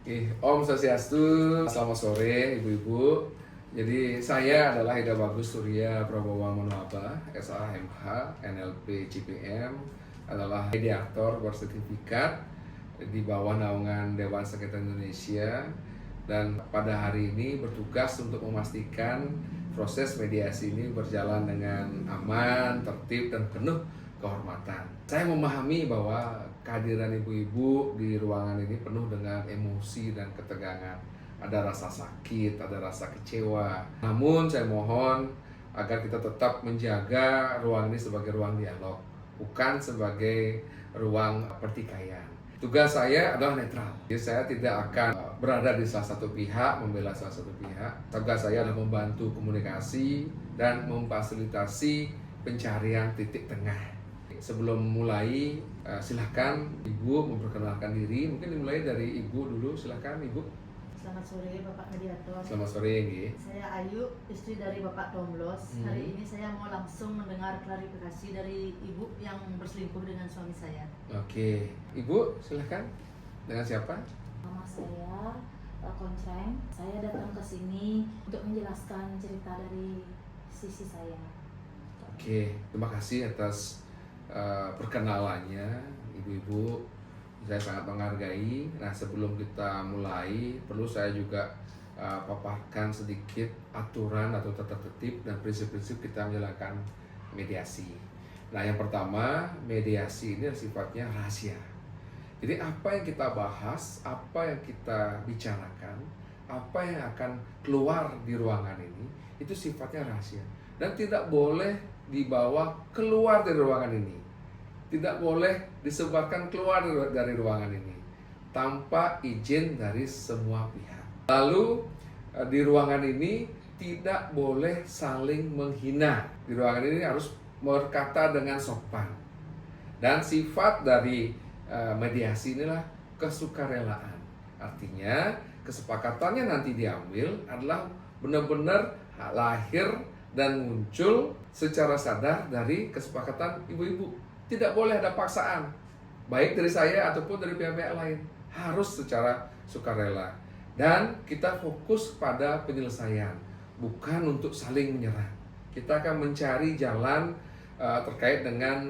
Om Swastiastu, selamat sore Ibu-Ibu. Jadi saya adalah Ida Bagus Surya Prabowo Manoaba, SAMH, NLP CPM, adalah mediator bersertifikat di bawah naungan Dewan Sekretariat Indonesia, dan pada hari ini bertugas untuk memastikan proses mediasi ini berjalan dengan aman, tertib, dan penuh kehormatan. Saya memahami bahwa kehadiran ibu-ibu di ruangan ini penuh dengan emosi dan ketegangan. Ada rasa sakit, ada rasa kecewa. Namun saya mohon agar kita tetap menjaga ruang ini sebagai ruang dialog, bukan sebagai ruang pertikaian. Tugas saya adalah netral. Jadi saya tidak akan berada di salah satu pihak, membela salah satu pihak. Tugas saya adalah membantu komunikasi dan memfasilitasi pencarian titik tengah. Sebelum mulai, silahkan Ibu memperkenalkan diri. Mungkin dimulai dari Ibu dulu, silahkan Ibu. Selamat sore Bapak Mediator. Selamat sore, Nggih. Saya Ayu, istri dari Bapak Tomlos. Hari ini saya mau langsung mendengar klarifikasi dari Ibu yang berselingkuh dengan suami saya. Oke, Ibu silahkan. Dengan siapa? Nama saya Koncreng. Saya datang ke sini untuk menjelaskan cerita dari sisi saya. Oke, terima kasih atas perkenalannya Ibu-Ibu. Saya sangat menghargai. Nah, sebelum kita mulai, perlu saya juga paparkan sedikit aturan atau tata tertib dan prinsip-prinsip kita menjalankan mediasi. Nah, yang pertama, mediasi ini sifatnya rahasia. Jadi apa yang kita bahas, apa yang kita bicarakan, apa yang akan keluar di ruangan ini, itu sifatnya rahasia dan tidak boleh dibawa keluar dari ruangan ini. Tidak boleh disebarkan keluar dari ruangan ini tanpa izin dari semua pihak. Lalu di ruangan ini tidak boleh saling menghina. Di ruangan ini harus berkata dengan sopan. Dan sifat dari mediasi inilah kesukarelaan. Artinya kesepakatannya nanti diambil adalah benar-benar lahir dan muncul secara sadar dari kesepakatan ibu-ibu. Tidak boleh ada paksaan, baik dari saya ataupun dari pihak-pihak lain. Harus secara sukarela. Dan kita fokus pada penyelesaian, bukan untuk saling menyerang. Kita akan mencari jalan terkait dengan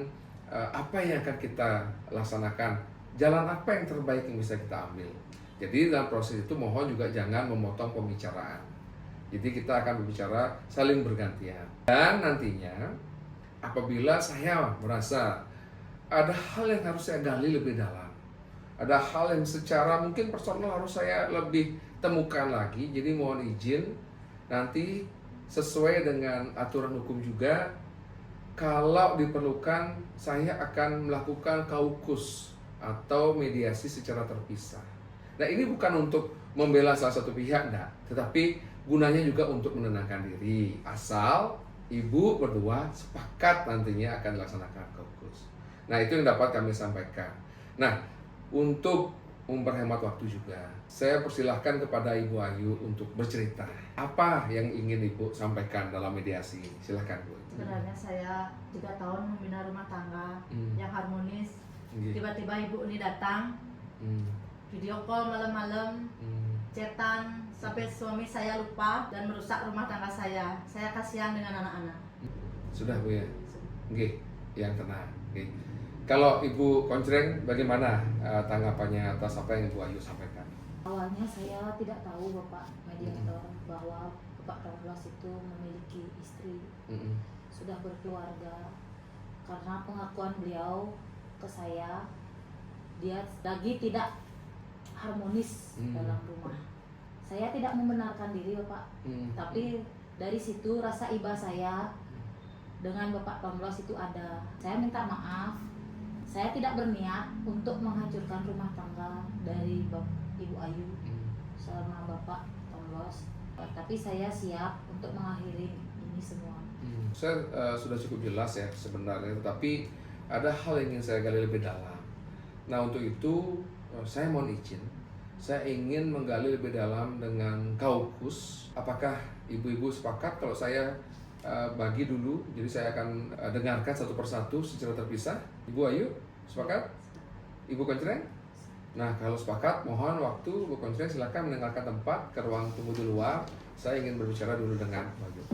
apa yang akan kita laksanakan. Jalan apa yang terbaik yang bisa kita ambil. Jadi dalam proses itu mohon juga jangan memotong pembicaraan. Jadi kita akan berbicara saling bergantian. Dan nantinya apabila saya merasa ada hal yang harus saya gali lebih dalam, ada hal yang secara mungkin personal harus saya lebih temukan lagi, jadi mohon izin nanti sesuai dengan aturan hukum juga, kalau diperlukan saya akan melakukan kaukus atau mediasi secara terpisah. Nah, ini bukan untuk membela salah satu pihak, enggak, tetapi gunanya juga untuk menenangkan diri, asal ibu berdua sepakat nantinya akan dilaksanakan kaukus. Nah, itu yang dapat kami sampaikan. Nah, untuk memperhemat waktu juga, saya persilahkan kepada Ibu Ayu untuk bercerita. Apa yang ingin Ibu sampaikan dalam mediasi ini? Silahkan, Bu. Sebenarnya saya 3 tahun membina rumah tangga yang harmonis. Tiba-tiba ibu ini datang, video call malam-malam, chatan, sampai suami saya lupa dan merusak rumah tangga saya. Saya kasihan dengan anak-anak. Sudah, Bu ya? Oke, yang tenang. Oke. Kalau Ibu Koncreng, bagaimana tanggapannya atas apa yang Ibu Ayu sampaikan? Awalnya saya tidak tahu Bapak Mediator bahwa Bapak Tomlos itu memiliki istri, sudah berkeluarga. Karena pengakuan beliau ke saya, dia lagi tidak harmonis dalam rumah. Saya tidak membenarkan diri Bapak, tapi dari situ rasa iba saya dengan Bapak Tomlos itu ada. Saya minta maaf. Saya tidak berniat untuk menghancurkan rumah tangga dari Ibu Ayu sama Bapak Tomlos, tapi saya siap untuk mengakhiri ini semua. Saya sudah cukup jelas ya sebenarnya, tetapi ada hal yang ingin saya gali lebih dalam. Nah, untuk itu saya mohon izin, saya ingin menggali lebih dalam dengan kaukus. Apakah ibu-ibu sepakat kalau saya bagi dulu, jadi saya akan dengarkan satu persatu secara terpisah. Ibu Ayu, sepakat? Ibu Koncreng? Nah, kalau sepakat, mohon waktu Bu Konsren silakan meninggalkan tempat ke ruang tunggu di luar. Saya ingin berbicara dulu dengan Bu Ayu.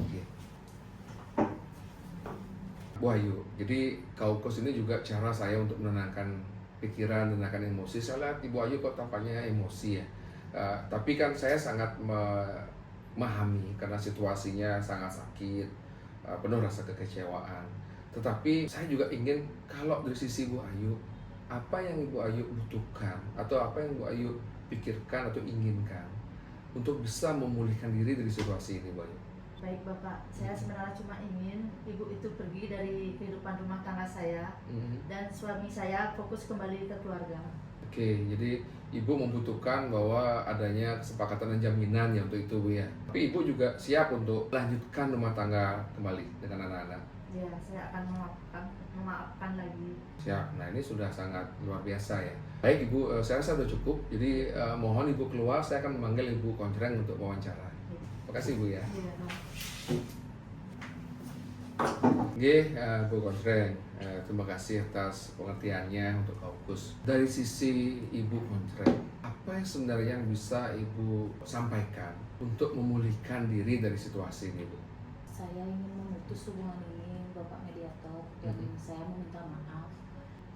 Bu Ayu, jadi kaukus ini juga cara saya untuk menenangkan pikiran, menenangkan emosi. Saya lihat Ibu Ayu kok tampaknya emosi ya. Tapi kan saya sangat memahami karena situasinya sangat sakit, penuh rasa kekecewaan. Tetapi saya juga ingin kalau dari sisi Bu Ayu, apa yang Ibu Ayu butuhkan atau apa yang Ibu Ayu pikirkan atau inginkan untuk bisa memulihkan diri dari situasi ini, Bu Ayu? Baik Bapak, saya sebenarnya cuma ingin ibu itu pergi dari kehidupan rumah tangga saya dan suami saya fokus kembali ke keluarga. Oke, jadi Ibu membutuhkan bahwa adanya kesepakatan dan jaminan ya untuk itu, Bu ya. Tapi Ibu juga siap untuk melanjutkan rumah tangga kembali dengan anak-anak. Ya, saya akan memaafkan lagi. Siap. Nah, ini sudah sangat luar biasa ya. Baik Ibu, saya rasa sudah cukup. Jadi mohon Ibu keluar, saya akan memanggil Ibu Konsren untuk wawancara. Terima kasih Bu ya. Iya, Oke, Bu Konsren, terima kasih atas pengertiannya untuk kaukus. Dari sisi Ibu Konsren, apa yang sebenarnya yang bisa Ibu sampaikan untuk memulihkan diri dari situasi ini, Bu? Saya ingin memutus hubungan ini, Bapak Mediator, dan saya meminta maaf,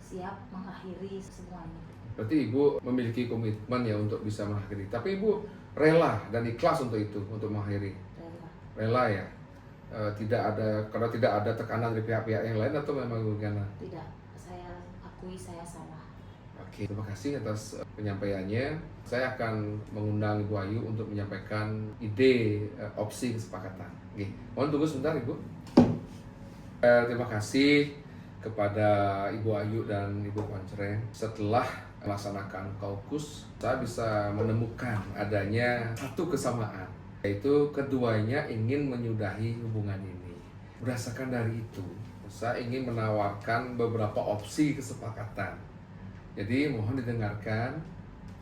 siap mengakhiri semuanya. Berarti Ibu memiliki komitmen ya untuk bisa mengakhiri. Tapi Ibu rela dan ikhlas untuk itu, untuk mengakhiri. Rela ya. Karena tidak ada tekanan dari pihak-pihak yang lain atau memang bagaimana? Tidak, saya akui saya salah. Oke, terima kasih atas penyampaiannya. Saya akan mengundang Ibu Ayu untuk menyampaikan ide opsi kesepakatan. Oke, mohon tunggu sebentar Ibu. Terima kasih kepada Ibu Ayu dan Ibu Konsren. Setelah melaksanakan kaukus, saya bisa menemukan adanya satu kesamaan, yaitu keduanya ingin menyudahi hubungan ini. Berdasarkan dari itu, saya ingin menawarkan beberapa opsi kesepakatan. Jadi mohon didengarkan.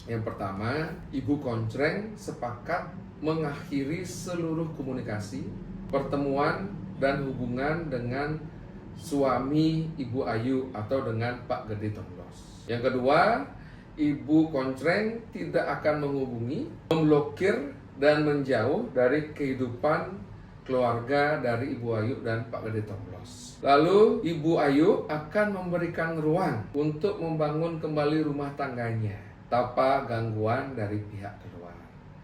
Yang pertama, Ibu Konsren sepakat mengakhiri seluruh komunikasi, pertemuan, dan hubungan dengan suami Ibu Ayu atau dengan Pak Gede Tonglos. Yang kedua, Ibu Konsren tidak akan menghubungi, memblokir, dan menjauh dari kehidupan keluarga dari Ibu Ayu dan Pak Gede Tonglos. Lalu Ibu Ayu akan memberikan ruang untuk membangun kembali rumah tangganya tanpa gangguan dari pihak keluar.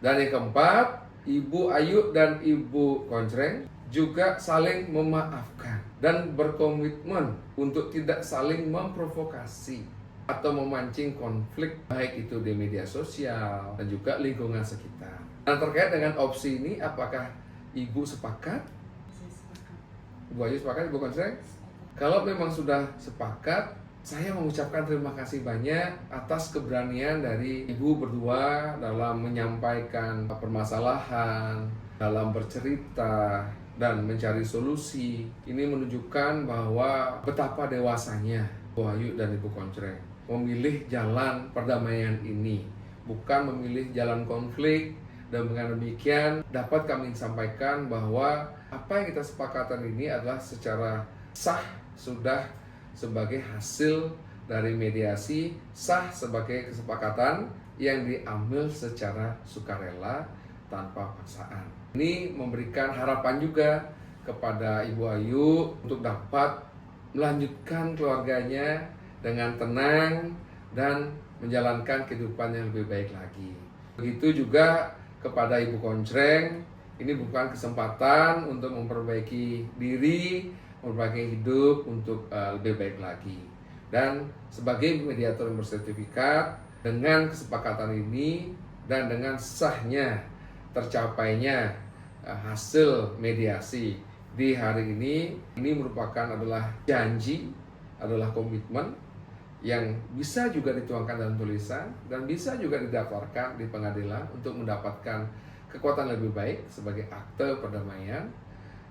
Dan yang keempat, Ibu Ayu dan Ibu Konsren juga saling memaafkan dan berkomitmen untuk tidak saling memprovokasi atau memancing konflik, baik itu di media sosial dan juga lingkungan sekitar. Nah, terkait dengan opsi ini, apakah Ibu sepakat? Saya sepakat. Ibu Ayu sepakat, Ibu Konsren? Kalau memang sudah sepakat, saya mengucapkan terima kasih banyak atas keberanian dari Ibu berdua dalam menyampaikan permasalahan, dalam bercerita, dan mencari solusi. Ini menunjukkan bahwa betapa dewasanya Ibu Ayu dan Ibu Konsren memilih jalan perdamaian ini, bukan memilih jalan konflik. Dan dengan demikian dapat kami sampaikan bahwa apa yang kita sepakatan ini adalah secara sah sudah sebagai hasil dari mediasi, sah sebagai kesepakatan yang diambil secara sukarela tanpa paksaan. Ini memberikan harapan juga kepada Ibu Ayu untuk dapat melanjutkan keluarganya dengan tenang dan menjalankan kehidupan yang lebih baik lagi. Begitu juga kepada Ibu Konsren, ini bukan kesempatan untuk memperbaiki diri, memperbaiki hidup untuk lebih baik lagi. Dan sebagai mediator yang bersertifikat, dengan kesepakatan ini dan dengan sahnya tercapainya hasil mediasi di hari ini merupakan adalah janji, adalah komitmen yang bisa juga dituangkan dalam tulisan dan bisa juga didaftarkan di pengadilan untuk mendapatkan kekuatan lebih baik sebagai akte perdamaian.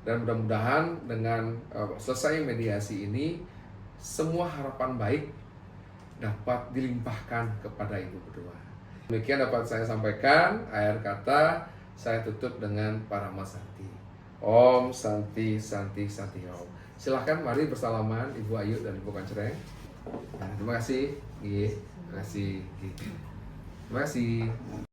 Dan mudah-mudahan dengan selesai mediasi ini, semua harapan baik dapat dilimpahkan kepada Ibu berdua. Demikian dapat saya sampaikan. Akhir kata saya tutup dengan Parama Santi. Om Santi Santi Santi Om. Silahkan mari bersalaman Ibu Ayu dan Ibu Konsren. Nah, terima kasih. Terima kasih. Terima kasih.